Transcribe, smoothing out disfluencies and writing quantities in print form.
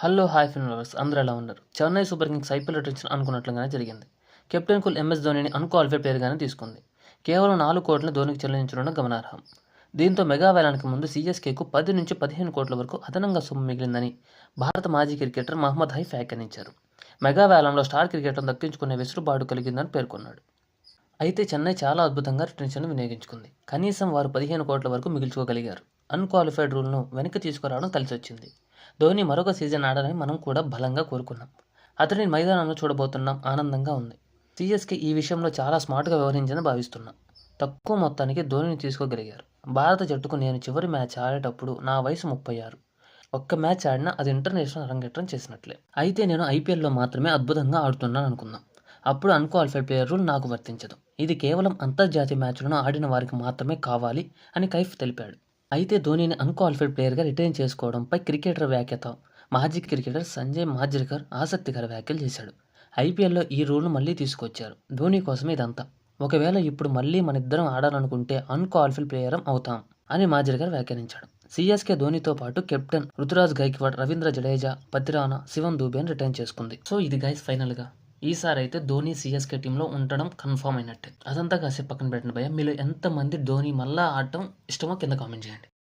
Hello hi film lovers అందరూ ఎలా ఉన్నారు? Chennai Super Kings IPL returns అనుకున్నట్లుగానే జరిగింది. కెప్టెన్ కూల్ ఎంఎస్ ధోనిని అన్క్వాలిఫైడ్ ప్లేయర్గానే తీసుకుంది. కేవలం 4 కోట్లను ధోనికి చెల్లించడం గమనార్హం. దీంతో మెగా వేలానికి ముందు సీఎస్కేకు 10 నుంచి 15 కోట్ల వరకు అదనంగా సొమ్ము మిగిలిందని భారత మాజీ క్రికెటర్ మహమ్మద్ హైఫ్ వ్యాఖ్యానించారు. మెగా వేలంలో స్టార్ క్రికెట్ను దక్కించుకునే వెసులుబాటు కలిగిందని పేర్కొన్నాడు. అయితే చెన్నై చాలా అద్భుతంగా రిటెన్షన్ను వినియోగించుకుంది. కనీసం వారు 15 కోట్ల వరకు మిగిల్చుకోగలిగారు. అన్క్వాలిఫైడ్ రూల్ను వెనక్కి తీసుకురావడం కలిసొచ్చింది. ధోని మరొక సీజన్ ఆడాలని మనం కూడా బలంగా కోరుకున్నాం. అతడిని మైదానంలో చూడబోతున్నాం, ఆనందంగా ఉంది. సీఎస్కే ఈ విషయంలో చాలా స్మార్ట్గా వ్యవహరించిందని భావిస్తున్నాం. తక్కువ మొత్తానికి ధోనిని తీసుకోగలిగారు. భారత జట్టుకు నేను చివరి మ్యాచ్ ఆడేటప్పుడు నా వయసు 36. ఒక్క మ్యాచ్ ఆడినా అది ఇంటర్నేషనల్ అరంగేట్రం చేసినట్లే. అయితే నేను ఐపీఎల్లో మాత్రమే అద్భుతంగా ఆడుతున్నాను అనుకున్నాం. అప్పుడు అన్క్వాలిఫైడ్ ప్లేయర్ రూల్ నాకు వర్తించదు. ఇది కేవలం అంతర్జాతీయ మ్యాచ్లను ఆడిన వారికి మాత్రమే కావాలి అని కైఫ్ తెలిపాడు. అయితే ధోనిని అన్క్వాలిఫైడ్ ప్లేయర్గా రిటైన్ చేసుకోవడంపై క్రికెటర్ వ్యాఖ్యత మాజీ క్రికెటర్ సంజయ్ మాంజ్రేకర్ ఆసక్తికర వ్యాఖ్యలు చేశాడు. ఐపీఎల్లో ఈ రూల్ను మళ్లీ తీసుకొచ్చారు. ధోని కోసమే ఇదంతా. ఒకవేళ ఇప్పుడు మళ్లీ మనిద్దరం ఆడాలనుకుంటే అన్క్వాలిఫైడ్ ప్లేయర్ అవుతాం అని మాంజ్రేకర్ వ్యాఖ్యానించాడు. సీఎస్కే ధోనితో పాటు కెప్టెన్ రుతురాజ్ గైక్వాడ్, రవీంద్ర జడేజా, పతిరానా, శివన్ దూబేని రిటైన్ చేసుకుంది. సో ఇది గైస్ ఫైనల్గా ఈసారి అయితే ధోని సీఎస్కే టీంలో ఉండడం కన్ఫర్మ్ అయినట్టే. అదంతా కాసేపు పక్కన పెట్టండి భయ్య. మీలో ఎంతమంది ధోని మళ్ళా ఆడటం ఇష్టమో కింద కామెంట్ చేయండి.